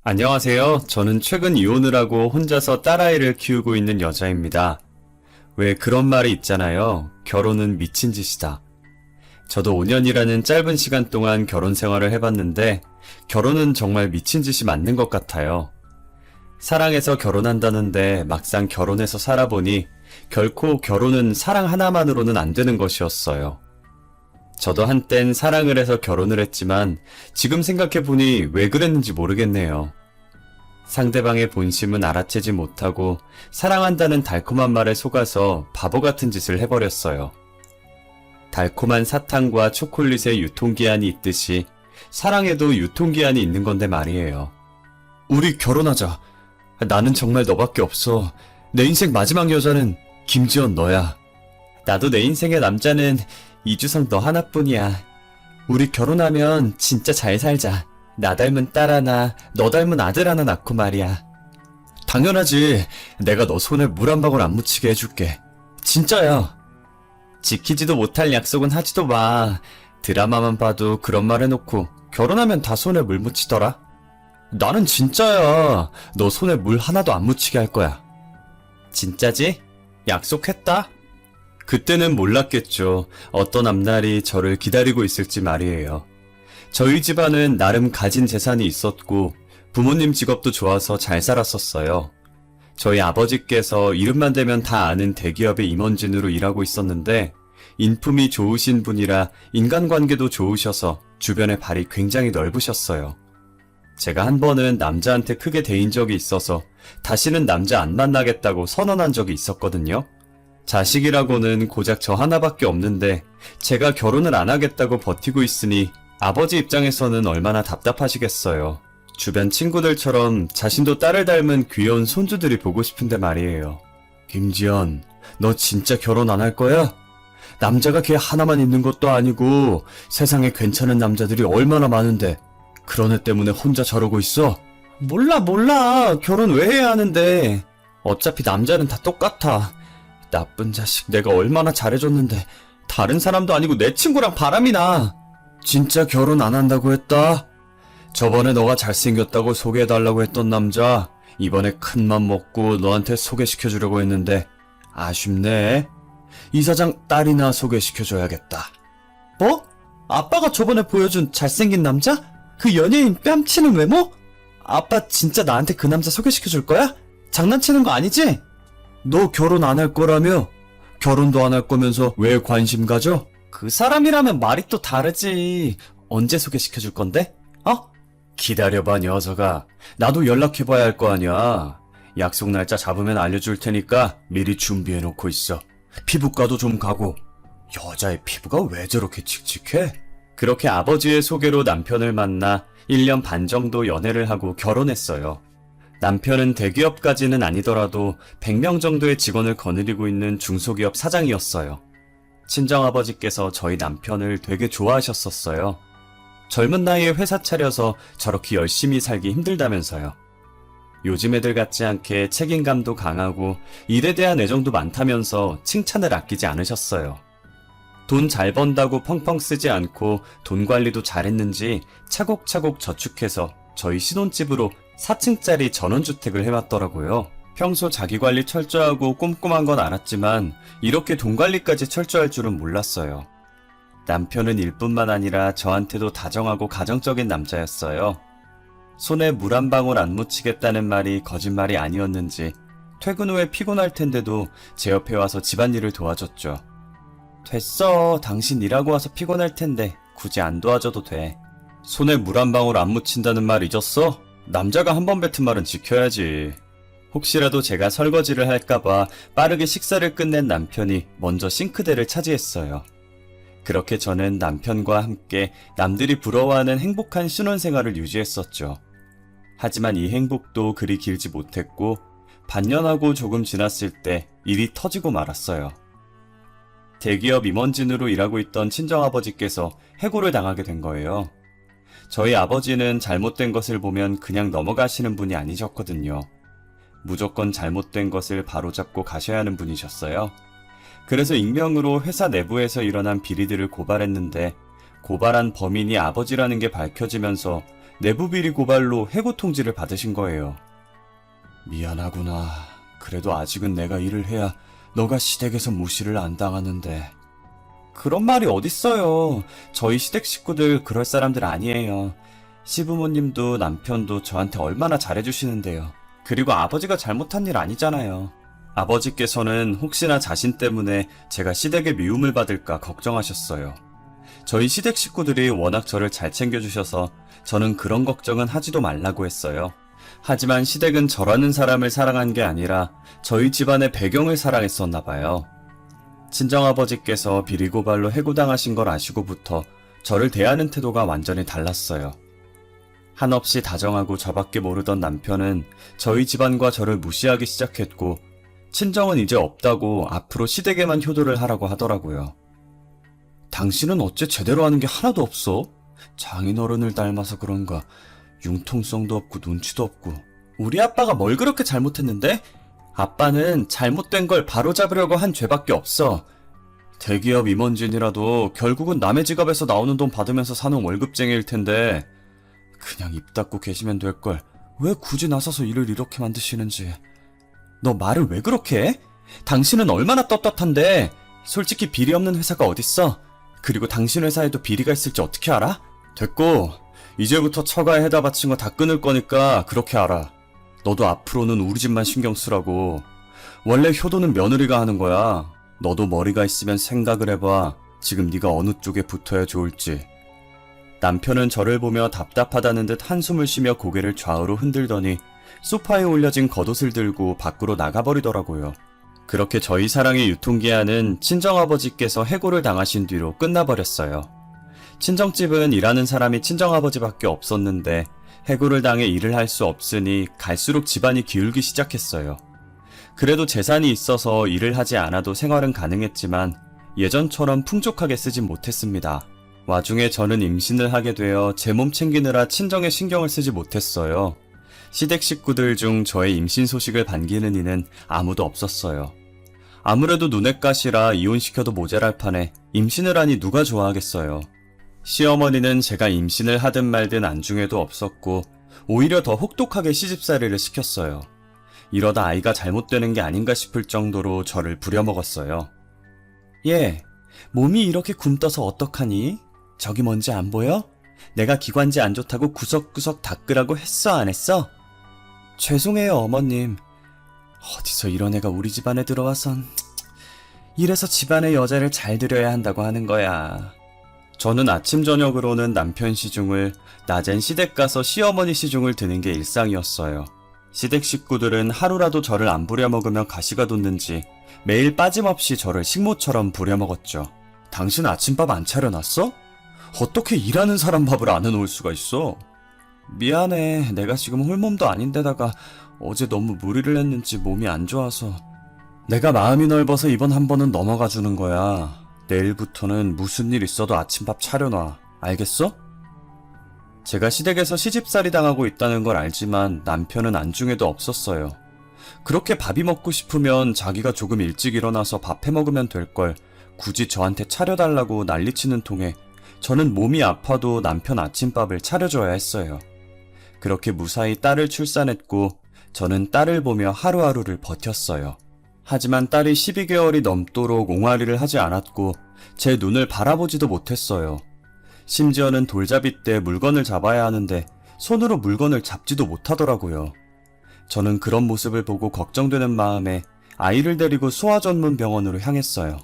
안녕하세요. 저는 최근 이혼을 하고 혼자서 딸아이를 키우고 있는 여자입니다. 왜 그런 말이 있잖아요. 결혼은 미친 짓이다. 저도 5년이라는 짧은 시간 동안 결혼 생활을 해봤는데 결혼은 정말 미친 짓이 맞는 것 같아요. 사랑해서 결혼한다는데 막상 결혼해서 살아보니 결코 결혼은 사랑 하나만으로는 안 되는 것이었어요. 저도 한땐 사랑을 해서 결혼을 했지만 지금 생각해보니 왜 그랬는지 모르겠네요. 상대방의 본심은 알아채지 못하고 사랑한다는 달콤한 말에 속아서 바보 같은 짓을 해버렸어요. 달콤한 사탕과 초콜릿의 유통기한이 있듯이 사랑에도 유통기한이 있는 건데 말이에요. 우리 결혼하자. 나는 정말 너밖에 없어. 내 인생 마지막 여자는 김지연 너야. 나도 내 인생의 남자는 이주성 너 하나뿐이야. 우리 결혼하면 진짜 잘 살자. 나 닮은 딸 하나, 너 닮은 아들 하나 낳고 말이야. 당연하지. 내가 너 손에 물 한 방울 안 묻히게 해줄게. 진짜야. 지키지도 못할 약속은 하지도 마. 드라마만 봐도 그런 말 해놓고 결혼하면 다 손에 물 묻히더라. 나는 진짜야. 너 손에 물 하나도 안 묻히게 할 거야. 진짜지? 약속했다? 그때는 몰랐겠죠. 어떤 앞날이 저를 기다리고 있을지 말이에요. 저희 집안은 나름 가진 재산이 있었고 부모님 직업도 좋아서 잘 살았었어요. 저희 아버지께서 이름만 대면 다 아는 대기업의 임원진으로 일하고 있었는데 인품이 좋으신 분이라 인간관계도 좋으셔서 주변에 발이 굉장히 넓으셨어요. 제가 한 번은 남자한테 크게 대인 적이 있어서 다시는 남자 안 만나겠다고 선언한 적이 있었거든요. 자식이라고는 고작 저 하나밖에 없는데 제가 결혼을 안 하겠다고 버티고 있으니 아버지 입장에서는 얼마나 답답하시겠어요. 주변 친구들처럼 자신도 딸을 닮은 귀여운 손주들이 보고 싶은데 말이에요. 김지연, 너 진짜 결혼 안 할 거야? 남자가 걔 하나만 있는 것도 아니고 세상에 괜찮은 남자들이 얼마나 많은데 그런 애 때문에 혼자 저러고 있어? 몰라. 결혼 왜 해야 하는데. 어차피 남자는 다 똑같아. 나쁜 자식, 내가 얼마나 잘해줬는데 다른 사람도 아니고 내 친구랑 바람이 나. 진짜 결혼 안 한다고 했다? 저번에 너가 잘생겼다고 소개해달라고 했던 남자 이번에 큰맘 먹고 너한테 소개시켜주려고 했는데 아쉽네. 이사장 딸이나 소개시켜줘야겠다. 뭐? 아빠가 저번에 보여준 잘생긴 남자? 그 연예인 뺨치는 외모? 아빠 진짜 나한테 그 남자 소개시켜줄 거야? 장난치는 거 아니지? 너 결혼 안 할 거라며? 결혼도 안 할 거면서 왜 관심 가져? 그 사람이라면 말이 또 다르지. 언제 소개시켜줄 건데? 기다려봐 녀석아. 나도 연락해봐야 할 거 아니야. 약속 날짜 잡으면 알려줄 테니까 미리 준비해놓고 있어. 피부과도 좀 가고. 여자의 피부가 왜 저렇게 칙칙해? 그렇게 아버지의 소개로 남편을 만나 1년 반 정도 연애를 하고 결혼했어요. 남편은 대기업까지는 아니더라도 100명 정도의 직원을 거느리고 있는 중소기업 사장이었어요. 친정아버지께서 저희 남편을 되게 좋아하셨었어요. 젊은 나이에 회사 차려서 저렇게 열심히 살기 힘들다면서요. 요즘 애들 같지 않게 책임감도 강하고 일에 대한 애정도 많다면서 칭찬을 아끼지 않으셨어요. 돈 잘 번다고 펑펑 쓰지 않고 돈 관리도 잘했는지 차곡차곡 저축해서 저희 신혼집으로 4층짜리 전원주택을 해왔더라고요. 평소 자기관리 철저하고 꼼꼼한 건 알았지만 이렇게 돈 관리까지 철저할 줄은 몰랐어요. 남편은 일뿐만 아니라 저한테도 다정하고 가정적인 남자였어요. 손에 물 한 방울 안 묻히겠다는 말이 거짓말이 아니었는지 퇴근 후에 피곤할 텐데도 제 옆에 와서 집안일을 도와줬죠. 됐어. 당신 일하고 와서 피곤할 텐데 굳이 안 도와줘도 돼. 손에 물 한 방울 안 묻힌다는 말 잊었어? 남자가 한 번 뱉은 말은 지켜야지. 혹시라도 제가 설거지를 할까봐 빠르게 식사를 끝낸 남편이 먼저 싱크대를 차지했어요. 그렇게 저는 남편과 함께 남들이 부러워하는 행복한 신혼생활을 유지했었죠. 하지만 이 행복도 그리 길지 못했고 반년하고 조금 지났을 때 일이 터지고 말았어요. 대기업 임원진으로 일하고 있던 친정아버지께서 해고를 당하게 된 거예요. 저희 아버지는 잘못된 것을 보면 그냥 넘어가시는 분이 아니셨거든요. 무조건 잘못된 것을 바로잡고 가셔야 하는 분이셨어요. 그래서 익명으로 회사 내부에서 일어난 비리들을 고발했는데 고발한 범인이 아버지라는 게 밝혀지면서 내부 비리 고발로 해고 통지를 받으신 거예요. 미안하구나. 그래도 아직은 내가 일을 해야 너가 시댁에서 무시를 안 당하는데. 그런 말이 어딨어요. 저희 시댁 식구들 그럴 사람들 아니에요. 시부모님도 남편도 저한테 얼마나 잘해주시는데요. 그리고 아버지가 잘못한 일 아니잖아요. 아버지께서는 혹시나 자신 때문에 제가 시댁의 미움을 받을까 걱정하셨어요. 저희 시댁 식구들이 워낙 저를 잘 챙겨주셔서 저는 그런 걱정은 하지도 말라고 했어요. 하지만 시댁은 저라는 사람을 사랑한 게 아니라 저희 집안의 배경을 사랑했었나 봐요. 친정아버지께서 비리고발로 해고당하신 걸 아시고부터 저를 대하는 태도가 완전히 달랐어요. 한없이 다정하고 저밖에 모르던 남편은 저희 집안과 저를 무시하기 시작했고 친정은 이제 없다고 앞으로 시댁에만 효도를 하라고 하더라고요. 당신은 어째 제대로 하는 게 하나도 없어? 장인어른을 닮아서 그런가 융통성도 없고 눈치도 없고. 우리 아빠가 뭘 그렇게 잘못했는데? 아빠는 잘못된 걸 바로잡으려고 한 죄밖에 없어. 대기업 임원진이라도 결국은 남의 지갑에서 나오는 돈 받으면서 사는 월급쟁이일 텐데 그냥 입 닫고 계시면 될걸 왜 굳이 나서서 일을 이렇게 만드시는지. 너 말을 왜 그렇게 해? 당신은 얼마나 떳떳한데. 솔직히 비리 없는 회사가 어딨어? 그리고 당신 회사에도 비리가 있을지 어떻게 알아? 됐고 이제부터 처가에 해다 바친 거 다 끊을 거니까 그렇게 알아. 너도 앞으로는 우리 집만 신경 쓰라고. 원래 효도는 며느리가 하는 거야. 너도 머리가 있으면 생각을 해봐. 지금 네가 어느 쪽에 붙어야 좋을지. 남편은 저를 보며 답답하다는 듯 한숨을 쉬며 고개를 좌우로 흔들더니 소파에 올려진 겉옷을 들고 밖으로 나가버리더라고요. 그렇게 저희 사랑의 유통기한은 친정아버지께서 해고를 당하신 뒤로 끝나버렸어요. 친정집은 일하는 사람이 친정아버지밖에 없었는데 해고를 당해 일을 할 수 없으니 갈수록 집안이 기울기 시작했어요. 그래도 재산이 있어서 일을 하지 않아도 생활은 가능했지만 예전처럼 풍족하게 쓰진 못했습니다. 와중에 저는 임신을 하게 되어 제 몸 챙기느라 친정에 신경을 쓰지 못했어요. 시댁 식구들 중 저의 임신 소식을 반기는 이는 아무도 없었어요. 아무래도 눈엣가시라 이혼시켜도 모자랄 판에 임신을 하니 누가 좋아하겠어요. 시어머니는 제가 임신을 하든 말든 안중에도 없었고 오히려 더 혹독하게 시집살이를 시켰어요. 이러다 아이가 잘못되는 게 아닌가 싶을 정도로 저를 부려먹었어요. 얘, 몸이 이렇게 굼떠서 어떡하니? 저기 뭔지 안 보여? 내가 기관지 안 좋다고 구석구석 닦으라고 했어 안 했어? 죄송해요 어머님. 어디서 이런 애가 우리 집안에 들어와선. 이래서 집안의 여자를 잘 들여야 한다고 하는 거야. 저는 아침 저녁으로는 남편 시중을, 낮엔 시댁 가서 시어머니 시중을 드는 게 일상이었어요. 시댁 식구들은 하루라도 저를 안 부려먹으면 가시가 돋는지 매일 빠짐없이 저를 식모처럼 부려먹었죠. 당신 아침밥 안 차려놨어? 어떻게 일하는 사람 밥을 안 해놓을 수가 있어? 미안해. 내가 지금 홀몸도 아닌데다가 어제 너무 무리를 했는지 몸이 안 좋아서. 내가 마음이 넓어서 이번 한 번은 넘어가 주는 거야. 내일부터는 무슨 일 있어도 아침밥 차려놔. 알겠어? 제가 시댁에서 시집살이 당하고 있다는 걸 알지만 남편은 안중에도 없었어요. 그렇게 밥이 먹고 싶으면 자기가 조금 일찍 일어나서 밥 해먹으면 될걸 굳이 저한테 차려달라고 난리치는 통에 저는 몸이 아파도 남편 아침밥을 차려줘야 했어요. 그렇게 무사히 딸을 출산했고 저는 딸을 보며 하루하루를 버텼어요. 하지만 딸이 12개월이 넘도록 옹알이를 하지 않았고 제 눈을 바라보지도 못했어요. 심지어는 돌잡이 때 물건을 잡아야 하는데 손으로 물건을 잡지도 못하더라고요. 저는 그런 모습을 보고 걱정되는 마음에 아이를 데리고 소아전문병원으로 향했어요.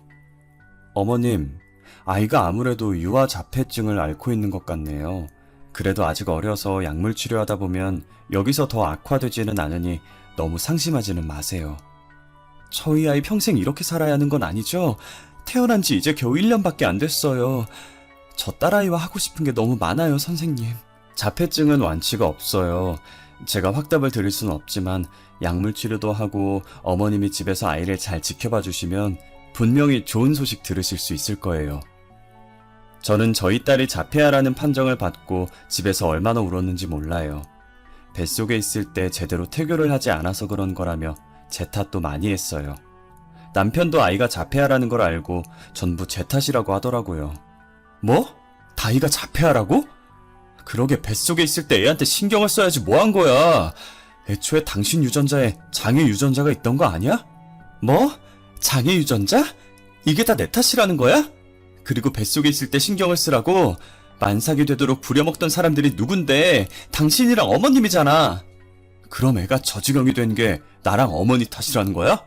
어머님, 아이가 아무래도 유아 자폐증을 앓고 있는 것 같네요. 그래도 아직 어려서 약물 치료하다 보면 여기서 더 악화되지는 않으니 너무 상심하지는 마세요. 저희 아이 평생 이렇게 살아야 하는 건 아니죠? 태어난 지 이제 겨우 1년밖에 안 됐어요. 저 딸아이와 하고 싶은 게 너무 많아요, 선생님. 자폐증은 완치가 없어요. 제가 확답을 드릴 수는 없지만 약물 치료도 하고 어머님이 집에서 아이를 잘 지켜봐 주시면 분명히 좋은 소식 들으실 수 있을 거예요. 저는 저희 딸이 자폐아라는 판정을 받고 집에서 얼마나 울었는지 몰라요. 뱃속에 있을 때 제대로 태교를 하지 않아서 그런 거라며 제 탓도 많이 했어요. 남편도 아이가 자폐아라는 걸 알고 전부 제 탓이라고 하더라고요. 뭐? 다이가 자폐아라고? 그러게 뱃속에 있을 때 애한테 신경을 써야지 뭐 한 거야. 애초에 당신 유전자에 장애 유전자가 있던 거 아니야? 뭐? 장애 유전자? 이게 다 내 탓이라는 거야? 그리고 뱃속에 있을 때 신경을 쓰라고 만삭이 되도록 부려먹던 사람들이 누군데 당신이랑 어머님이잖아. 그럼 애가 저 지경이 된 게 나랑 어머니 탓이라는 거야?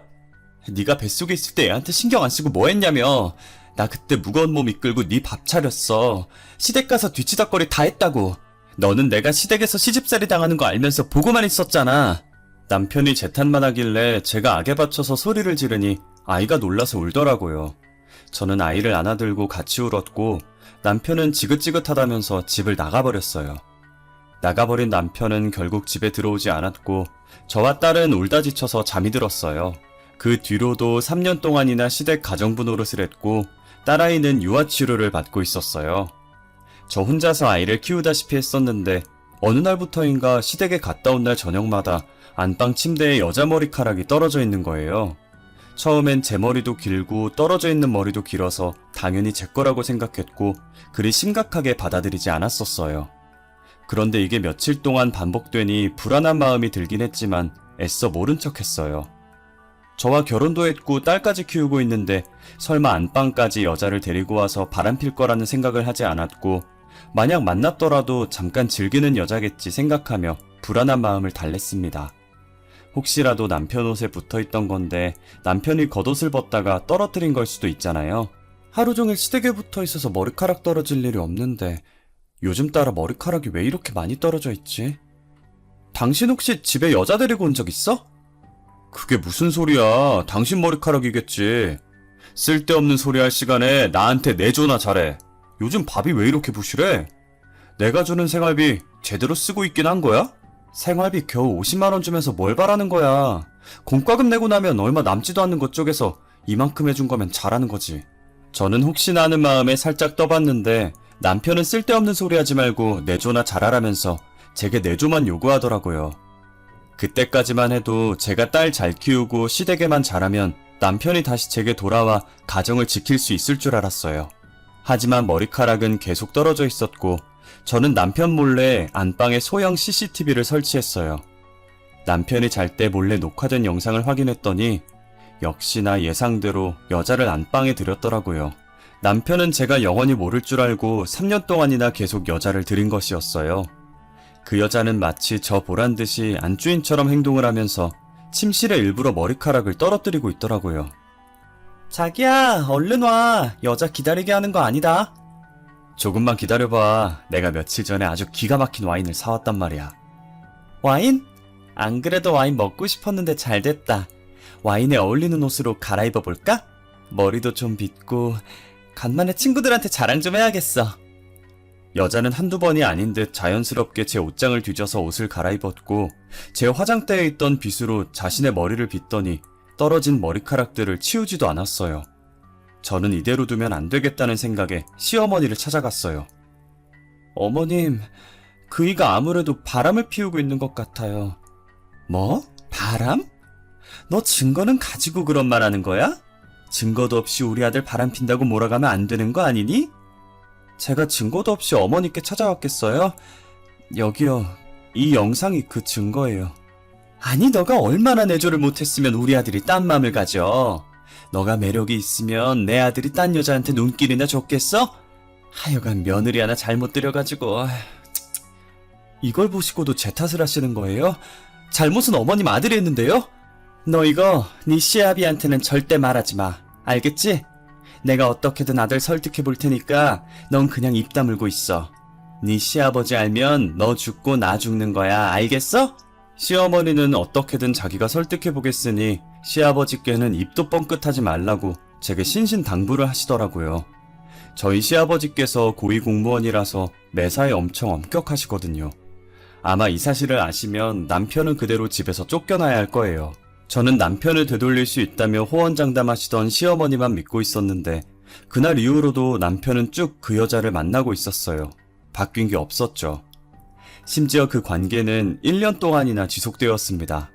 네가 뱃속에 있을 때 애한테 신경 안 쓰고 뭐 했냐며. 나 그때 무거운 몸 이끌고 네 밥 차렸어. 시댁 가서 뒤치다꺼리 다 했다고. 너는 내가 시댁에서 시집살이 당하는 거 알면서 보고만 있었잖아. 남편이 제 탓만 하길래 제가 악에 받쳐서 소리를 지르니 아이가 놀라서 울더라고요. 저는 아이를 안아들고 같이 울었고 남편은 지긋지긋하다면서 집을 나가버렸어요. 나가버린 남편은 결국 집에 들어오지 않았고 저와 딸은 울다 지쳐서 잠이 들었어요. 그 뒤로도 3년 동안이나 시댁 가정부 노릇을 했고 딸아이는 유아치료를 받고 있었어요. 저 혼자서 아이를 키우다시피 했었는데 어느 날부터인가 시댁에 갔다 온 날 저녁마다 안방 침대에 여자 머리카락이 떨어져 있는 거예요. 처음엔 제 머리도 길고 떨어져 있는 머리도 길어서 당연히 제 거라고 생각했고 그리 심각하게 받아들이지 않았었어요. 그런데 이게 며칠 동안 반복되니 불안한 마음이 들긴 했지만 애써 모른 척했어요. 저와 결혼도 했고 딸까지 키우고 있는데 설마 안방까지 여자를 데리고 와서 바람필 거라는 생각을 하지 않았고 만약 만났더라도 잠깐 즐기는 여자겠지 생각하며 불안한 마음을 달랬습니다. 혹시라도 남편 옷에 붙어있던 건데 남편이 겉옷을 벗다가 떨어뜨린 걸 수도 있잖아요. 하루 종일 시댁에 붙어있어서 머리카락 떨어질 일이 없는데 요즘 따라 머리카락이 왜 이렇게 많이 떨어져 있지? 당신 혹시 집에 여자 데리고 온 적 있어? 그게 무슨 소리야. 당신 머리카락이겠지. 쓸데없는 소리 할 시간에 나한테 내조나 잘해. 요즘 밥이 왜 이렇게 부실해? 내가 주는 생활비 제대로 쓰고 있긴 한 거야? 생활비 겨우 50만원 주면서 뭘 바라는 거야. 공과금 내고 나면 얼마 남지도 않는 것 쪽에서 이만큼 해준 거면 잘하는 거지. 저는 혹시나 하는 마음에 살짝 떠봤는데 남편은 쓸데없는 소리 하지 말고 내조나 잘하라면서 제게 내조만 요구하더라고요. 그때까지만 해도 제가 딸 잘 키우고 시댁에만 잘하면 남편이 다시 제게 돌아와 가정을 지킬 수 있을 줄 알았어요. 하지만 머리카락은 계속 떨어져 있었고 저는 남편 몰래 안방에 소형 CCTV를 설치했어요. 남편이 잘 때 몰래 녹화된 영상을 확인했더니 역시나 예상대로 여자를 안방에 들였더라고요. 남편은 제가 영원히 모를 줄 알고 3년 동안이나 계속 여자를 들인 것이었어요. 그 여자는 마치 저 보란 듯이 안주인처럼 행동을 하면서 침실에 일부러 머리카락을 떨어뜨리고 있더라고요. 자기야, 얼른 와. 여자 기다리게 하는 거 아니다. 조금만 기다려봐. 내가 며칠 전에 아주 기가 막힌 와인을 사왔단 말이야. 와인? 안 그래도 와인 먹고 싶었는데 잘 됐다. 와인에 어울리는 옷으로 갈아입어 볼까? 머리도 좀 빗고 간만에 친구들한테 자랑 좀 해야겠어. 여자는 한두 번이 아닌 듯 자연스럽게 제 옷장을 뒤져서 옷을 갈아입었고 제 화장대에 있던 빗으로 자신의 머리를 빗더니 떨어진 머리카락들을 치우지도 않았어요. 저는 이대로 두면 안 되겠다는 생각에 시어머니를 찾아갔어요. 어머님, 그이가 아무래도 바람을 피우고 있는 것 같아요. 뭐? 바람? 너 증거는 가지고 그런 말 하는 거야? 증거도 없이 우리 아들 바람 핀다고 몰아가면 안 되는 거 아니니? 제가 증거도 없이 어머니께 찾아왔겠어요? 여기요. 이 영상이 그 증거예요. 아니, 너가 얼마나 내조를 못했으면 우리 아들이 딴 맘을 가져. 너가 매력이 있으면 내 아들이 딴 여자한테 눈길이나 줬겠어? 하여간 며느리 하나 잘못 들여가지고. 이걸 보시고도 제 탓을 하시는 거예요? 잘못은 어머님 아들이 했는데요? 너 이거 네 시아비한테는 절대 말하지 마. 알겠지? 내가 어떻게든 아들 설득해 볼 테니까 넌 그냥 입 다물고 있어. 네 시아버지 알면 너 죽고 나 죽는 거야. 알겠어? 시어머니는 어떻게든 자기가 설득해 보겠으니 시아버지께는 입도 뻥끗하지 말라고 제게 신신당부를 하시더라고요. 저희 시아버지께서 고위공무원이라서 매사에 엄청 엄격하시거든요. 아마 이 사실을 아시면 남편은 그대로 집에서 쫓겨나야 할 거예요. 저는 남편을 되돌릴 수 있다며 호언장담하시던 시어머니만 믿고 있었는데 그날 이후로도 남편은 쭉 그 여자를 만나고 있었어요. 바뀐 게 없었죠. 심지어 그 관계는 1년 동안이나 지속되었습니다.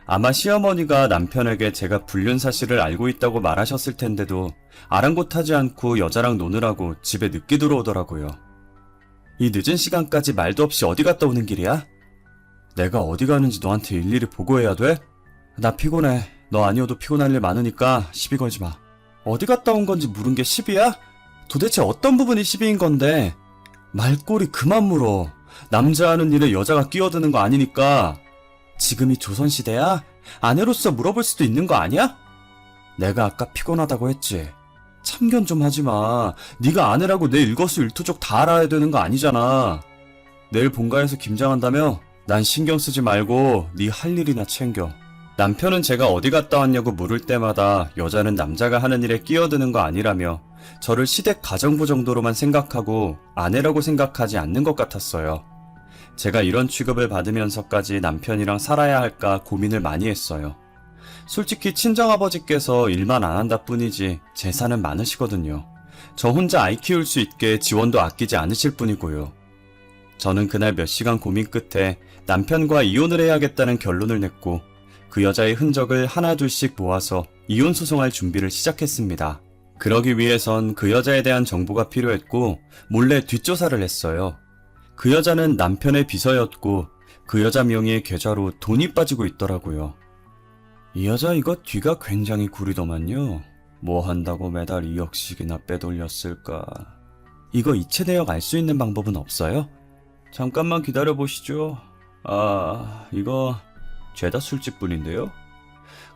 아마 시어머니가 남편에게 제가 불륜 사실을 알고 있다고 말하셨을 텐데도 아랑곳하지 않고 여자랑 노느라고 집에 늦게 들어오더라고요. 이 늦은 시간까지 말도 없이 어디 갔다 오는 길이야? 내가 어디 가는지 너한테 일일이 보고해야 돼? 나 피곤해. 너 아니어도 피곤할 일 많으니까 시비 걸지 마. 어디 갔다 온 건지 물은 게 시비야? 도대체 어떤 부분이 시비인 건데? 말꼬리 그만 물어. 남자 하는 일에 여자가 끼어드는 거 아니니까. 지금이 조선시대야? 아내로서 물어볼 수도 있는 거 아니야? 내가 아까 피곤하다고 했지. 참견 좀 하지 마. 네가 아내라고 내 일거수일투족 다 알아야 되는 거 아니잖아. 내일 본가에서 김장한다며? 난 신경 쓰지 말고 네 할 일이나 챙겨. 남편은 제가 어디 갔다 왔냐고 물을 때마다 여자는 남자가 하는 일에 끼어드는 거 아니라며 저를 시댁 가정부 정도로만 생각하고 아내라고 생각하지 않는 것 같았어요. 제가 이런 취급을 받으면서까지 남편이랑 살아야 할까 고민을 많이 했어요. 솔직히 친정아버지께서 일만 안 한다 뿐이지 재산은 많으시거든요. 저 혼자 아이 키울 수 있게 지원도 아끼지 않으실 뿐이고요. 저는 그날 몇 시간 고민 끝에 남편과 이혼을 해야겠다는 결론을 냈고 그 여자의 흔적을 하나둘씩 모아서 이혼 소송할 준비를 시작했습니다. 그러기 위해선 그 여자에 대한 정보가 필요했고 몰래 뒷조사를 했어요. 그 여자는 남편의 비서였고 그 여자 명의의 계좌로 돈이 빠지고 있더라고요. 이 여자 이거 뒤가 굉장히 구리더만요. 뭐 한다고 매달 2억씩이나 빼돌렸을까. 이거 이체 내역 알 수 있는 방법은 없어요? 잠깐만 기다려보시죠. 이거 죄다 술집뿐인데요?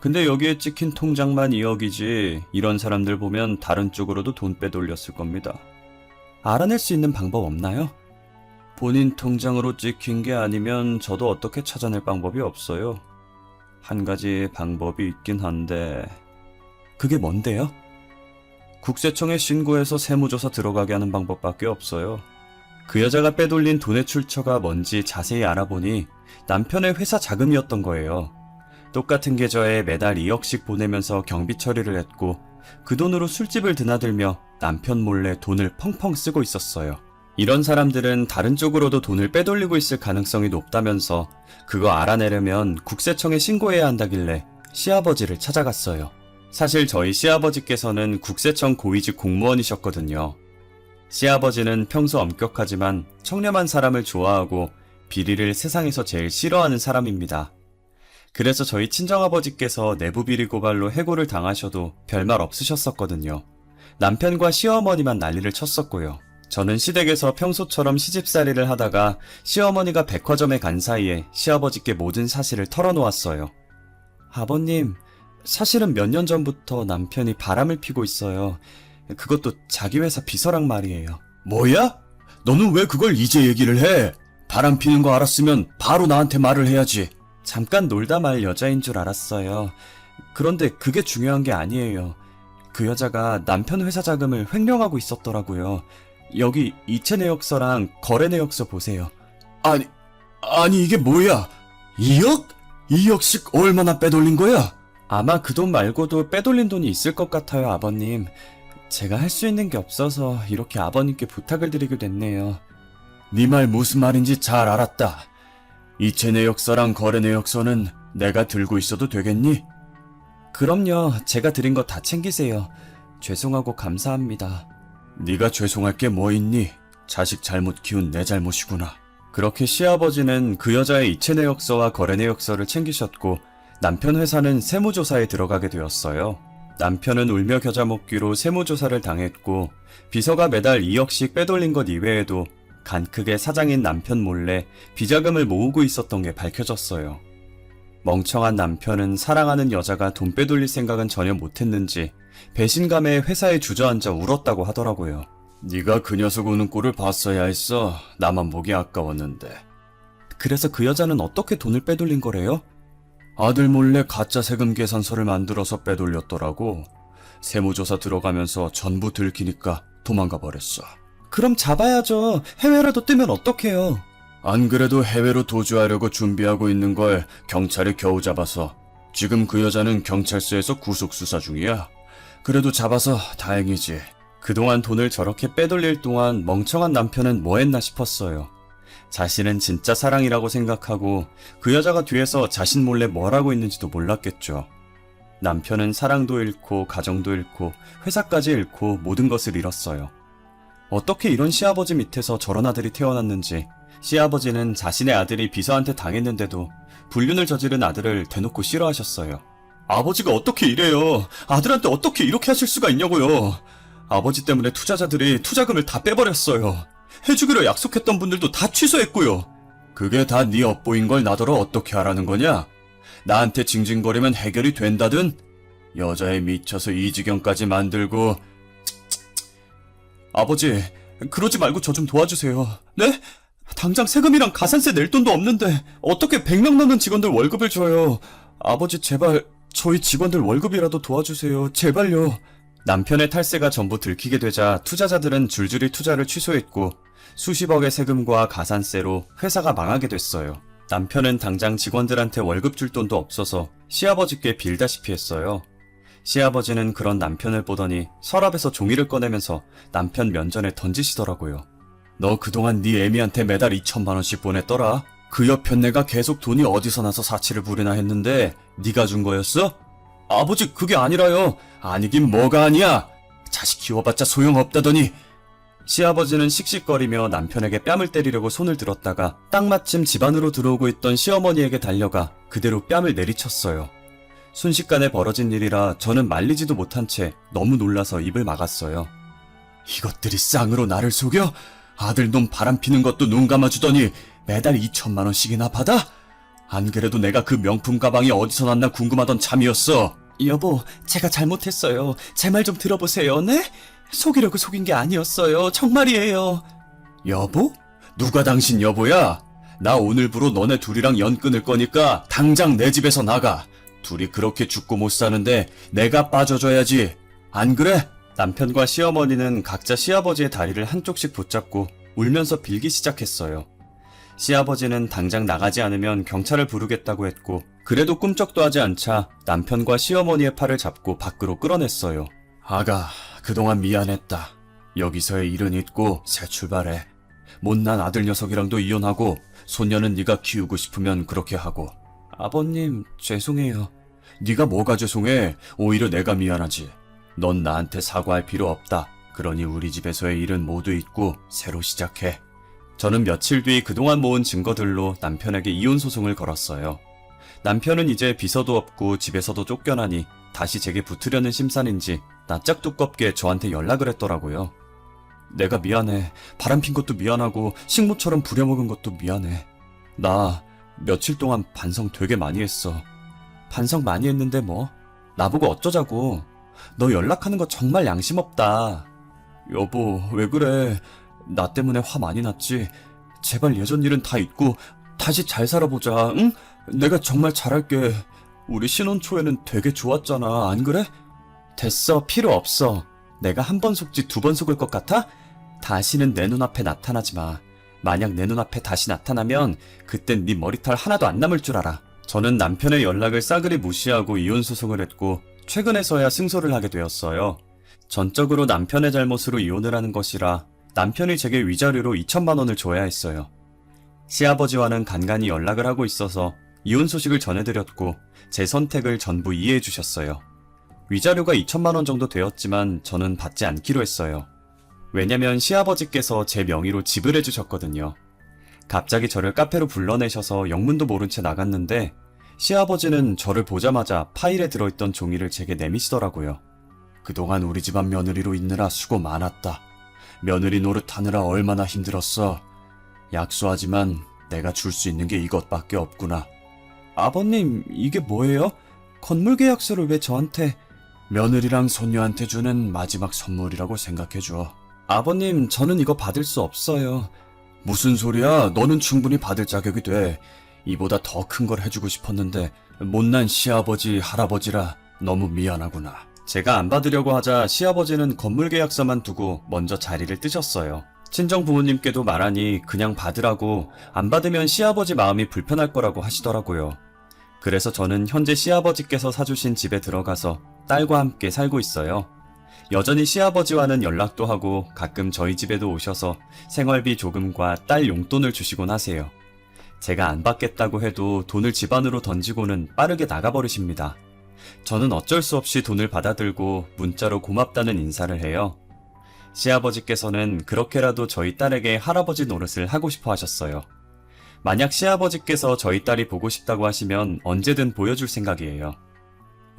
근데 여기에 찍힌 통장만 2억이지 이런 사람들 보면 다른 쪽으로도 돈 빼돌렸을 겁니다. 알아낼 수 있는 방법 없나요? 본인 통장으로 찍힌 게 아니면 저도 어떻게 찾아낼 방법이 없어요. 한 가지 방법이 있긴 한데 그게 뭔데요? 국세청에 신고해서 세무조사 들어가게 하는 방법밖에 없어요. 그 여자가 빼돌린 돈의 출처가 뭔지 자세히 알아보니 남편의 회사 자금이었던 거예요. 똑같은 계좌에 매달 2억씩 보내면서 경비 처리를 했고 그 돈으로 술집을 드나들며 남편 몰래 돈을 펑펑 쓰고 있었어요. 이런 사람들은 다른 쪽으로도 돈을 빼돌리고 있을 가능성이 높다면서 그거 알아내려면 국세청에 신고해야 한다길래 시아버지를 찾아갔어요. 사실 저희 시아버지께서는 국세청 고위직 공무원이셨거든요. 시아버지는 평소 엄격하지만 청렴한 사람을 좋아하고 비리를 세상에서 제일 싫어하는 사람입니다. 그래서 저희 친정아버지께서 내부 비리 고발로 해고를 당하셔도 별말 없으셨었거든요. 남편과 시어머니만 난리를 쳤었고요. 저는 시댁에서 평소처럼 시집살이를 하다가 시어머니가 백화점에 간 사이에 시아버지께 모든 사실을 털어놓았어요. 아버님, 사실은 몇 년 전부터 남편이 바람을 피고 있어요. 그것도 자기 회사 비서랑 말이에요. 뭐야? 너는 왜 그걸 이제 얘기를 해? 바람 피는 거 알았으면 바로 나한테 말을 해야지. 잠깐 놀다 말 여자인 줄 알았어요. 그런데 그게 중요한 게 아니에요. 그 여자가 남편 회사 자금을 횡령하고 있었더라고요. 여기 이체 내역서랑 거래 내역서 보세요. 아니 이게 뭐야? 2억? 2억씩 얼마나 빼돌린 거야? 아마 그 돈 말고도 빼돌린 돈이 있을 것 같아요, 아버님. 제가 할 수 있는 게 없어서 이렇게 아버님께 부탁을 드리게 됐네요. 네 말 무슨 말인지 잘 알았다. 이체 내역서랑 거래 내역서는 내가 들고 있어도 되겠니? 그럼요. 제가 드린 거 다 챙기세요. 죄송하고 감사합니다. 네가 죄송할 게 뭐 있니? 자식 잘못 키운 내 잘못이구나. 그렇게 시아버지는 그 여자의 이체 내역서와 거래 내역서를 챙기셨고 남편 회사는 세무조사에 들어가게 되었어요. 남편은 울며 겨자 먹기로 세무조사를 당했고 비서가 매달 2억씩 빼돌린 것 이외에도 간 크게 사장인 남편 몰래 비자금을 모으고 있었던 게 밝혀졌어요. 멍청한 남편은 사랑하는 여자가 돈 빼돌릴 생각은 전혀 못했는지 배신감에 회사에 주저앉아 울었다고 하더라고요. 네가 그 녀석 우는 꼴을 봤어야 했어. 나만 보기 아까웠는데. 그래서 그 여자는 어떻게 돈을 빼돌린 거래요? 아들 몰래 가짜 세금 계산서를 만들어서 빼돌렸더라고. 세무조사 들어가면서 전부 들키니까 도망가 버렸어. 그럼 잡아야죠. 해외라도 뜨면 어떡해요? 안 그래도 해외로 도주하려고 준비하고 있는 걸 경찰이 겨우 잡아서 지금 그 여자는 경찰서에서 구속 수사 중이야. 그래도 잡아서 다행이지. 그동안 돈을 저렇게 빼돌릴 동안 멍청한 남편은 뭐 했나 싶었어요. 자신은 진짜 사랑이라고 생각하고 그 여자가 뒤에서 자신 몰래 뭘 하고 있는지도 몰랐겠죠. 남편은 사랑도 잃고 가정도 잃고 회사까지 잃고 모든 것을 잃었어요. 어떻게 이런 시아버지 밑에서 저런 아들이 태어났는지, 시아버지는 자신의 아들이 비서한테 당했는데도 불륜을 저지른 아들을 대놓고 싫어하셨어요. 아버지가 어떻게 이래요? 아들한테 어떻게 이렇게 하실 수가 있냐고요? 아버지 때문에 투자자들이 투자금을 다 빼버렸어요. 해주기로 약속했던 분들도 다 취소했고요. 그게 다 네 업보인 걸 나더러 어떻게 하라는 거냐? 나한테 징징거리면 해결이 된다든? 여자에 미쳐서 이 지경까지 만들고. 아버지, 그러지 말고 저 좀 도와주세요. 네? 당장 세금이랑 가산세 낼 돈도 없는데 어떻게 100명 넘는 직원들 월급을 줘요? 아버지 제발 저희 직원들 월급이라도 도와주세요. 제발요. 남편의 탈세가 전부 들키게 되자 투자자들은 줄줄이 투자를 취소했고 수십억의 세금과 가산세로 회사가 망하게 됐어요. 남편은 당장 직원들한테 월급 줄 돈도 없어서 시아버지께 빌다시피 했어요. 시아버지는 그런 남편을 보더니 서랍에서 종이를 꺼내면서 남편 면전에 던지시더라고요. 너 그동안 네 애미한테 매달 2천만 원씩 보냈더라. 그 옆편 내가 계속 돈이 어디서 나서 사치를 부리나 했는데 네가 준 거였어? 아버지 그게 아니라요. 아니긴 뭐가 아니야. 자식 키워봤자 소용없다더니. 시아버지는 씩씩거리며 남편에게 뺨을 때리려고 손을 들었다가 딱 마침 집 안으로 들어오고 있던 시어머니에게 달려가 그대로 뺨을 내리쳤어요. 순식간에 벌어진 일이라 저는 말리지도 못한 채 너무 놀라서 입을 막았어요. 이것들이 쌍으로 나를 속여? 아들놈 바람피는 것도 눈 감아주더니 매달 2천만 원씩이나 받아? 안 그래도 내가 그 명품 가방이 어디서 났나 궁금하던 참이었어. 여보, 제가 잘못했어요. 제 말 좀 들어보세요, 네? 속이려고 속인 게 아니었어요. 정말이에요. 여보? 누가 당신 여보야? 나 오늘부로 너네 둘이랑 연 끊을 거니까 당장 내 집에서 나가. 둘이 그렇게 죽고 못 사는데 내가 빠져줘야지. 안 그래? 남편과 시어머니는 각자 시아버지의 다리를 한쪽씩 붙잡고 울면서 빌기 시작했어요. 시아버지는 당장 나가지 않으면 경찰을 부르겠다고 했고 그래도 꿈쩍도 하지 않자 남편과 시어머니의 팔을 잡고 밖으로 끌어냈어요. 아가, 그동안 미안했다. 여기서의 일은 잊고 새 출발해. 못난 아들 녀석이랑도 이혼하고 손녀는 네가 키우고 싶으면 그렇게 하고. 아버님, 죄송해요. 네가 뭐가 죄송해? 오히려 내가 미안하지. 넌 나한테 사과할 필요 없다. 그러니 우리 집에서의 일은 모두 잊고 새로 시작해. 저는 며칠 뒤 그동안 모은 증거들로 남편에게 이혼 소송을 걸었어요. 남편은 이제 비서도 없고 집에서도 쫓겨나니 다시 제게 붙으려는 심산인지 낯짝 두껍게 저한테 연락을 했더라고요. 내가 미안해. 바람핀 것도 미안하고 식모처럼 부려먹은 것도 미안해. 나 며칠 동안 반성 되게 많이 했어. 반성 많이 했는데 뭐? 나보고 어쩌자고. 너 연락하는 거 정말 양심 없다. 여보, 왜 그래? 나 때문에 화 많이 났지? 제발 예전 일은 다 잊고 다시 잘 살아보자, 응? 내가 정말 잘할게. 우리 신혼 초에는 되게 좋았잖아, 안 그래? 됐어, 필요 없어. 내가 한 번 속지 두 번 속을 것 같아? 다시는 내 눈앞에 나타나지 마. 만약 내 눈앞에 다시 나타나면 그땐 네 머리털 하나도 안 남을 줄 알아. 저는 남편의 연락을 싸그리 무시하고 이혼 소송을 했고 최근에서야 승소를 하게 되었어요. 전적으로 남편의 잘못으로 이혼을 하는 것이라 남편이 제게 위자료로 2천만 원을 줘야 했어요. 시아버지와는 간간히 연락을 하고 있어서 이혼 소식을 전해드렸고 제 선택을 전부 이해해 주셨어요. 위자료가 2천만 원 정도 되었지만 저는 받지 않기로 했어요. 왜냐면 시아버지께서 제 명의로 집을 해주셨거든요. 갑자기 저를 카페로 불러내셔서 영문도 모른 채 나갔는데 시아버지는 저를 보자마자 파일에 들어있던 종이를 제게 내미시더라고요. 그동안 우리 집안 며느리로 있느라 수고 많았다. 며느리 노릇하느라 얼마나 힘들었어. 약소하지만 내가 줄 수 있는 게 이것밖에 없구나. 아버님, 이게 뭐예요? 건물 계약서를 왜 저한테? 며느리랑 손녀한테 주는 마지막 선물이라고 생각해줘. 아버님, 저는 이거 받을 수 없어요. 무슨 소리야? 너는 충분히 받을 자격이 돼. 이보다 더 큰 걸 해주고 싶었는데 못난 시아버지, 할아버지라 너무 미안하구나. 제가 안 받으려고 하자 시아버지는 건물 계약서만 두고 먼저 자리를 뜨셨어요. 친정 부모님께도 말하니 그냥 받으라고, 안 받으면 시아버지 마음이 불편할 거라고 하시더라고요. 그래서 저는 현재 시아버지께서 사주신 집에 들어가서 딸과 함께 살고 있어요. 여전히 시아버지와는 연락도 하고 가끔 저희 집에도 오셔서 생활비 조금과 딸 용돈을 주시곤 하세요. 제가 안 받겠다고 해도 돈을 집 안으로 던지고는 빠르게 나가버리십니다. 저는 어쩔 수 없이 돈을 받아들고 문자로 고맙다는 인사를 해요. 시아버지께서는 그렇게라도 저희 딸에게 할아버지 노릇을 하고 싶어 하셨어요. 만약 시아버지께서 저희 딸이 보고 싶다고 하시면 언제든 보여줄 생각이에요.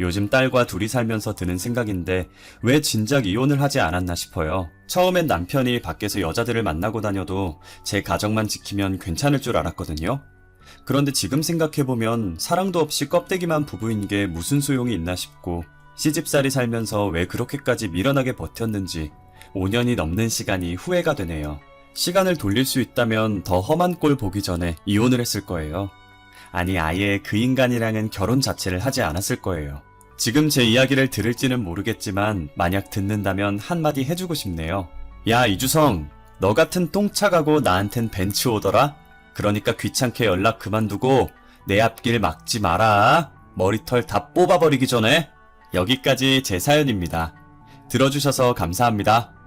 요즘 딸과 둘이 살면서 드는 생각인데 왜 진작 이혼을 하지 않았나 싶어요. 처음엔 남편이 밖에서 여자들을 만나고 다녀도 제 가정만 지키면 괜찮을 줄 알았거든요. 그런데 지금 생각해보면 사랑도 없이 껍데기만 부부인 게 무슨 소용이 있나 싶고 시집살이 살면서 왜 그렇게까지 미련하게 버텼는지 5년이 넘는 시간이 후회가 되네요. 시간을 돌릴 수 있다면 더 험한 꼴 보기 전에 이혼을 했을 거예요. 아니 아예 그 인간이랑은 결혼 자체를 하지 않았을 거예요. 지금 제 이야기를 들을지는 모르겠지만 만약 듣는다면 한마디 해주고 싶네요. 야 이주성, 너 같은 똥차가고 나한텐 벤츠 오더라? 그러니까 귀찮게 연락 그만두고 내 앞길 막지 마라. 머리털 다 뽑아버리기 전에. 여기까지 제 사연입니다. 들어주셔서 감사합니다.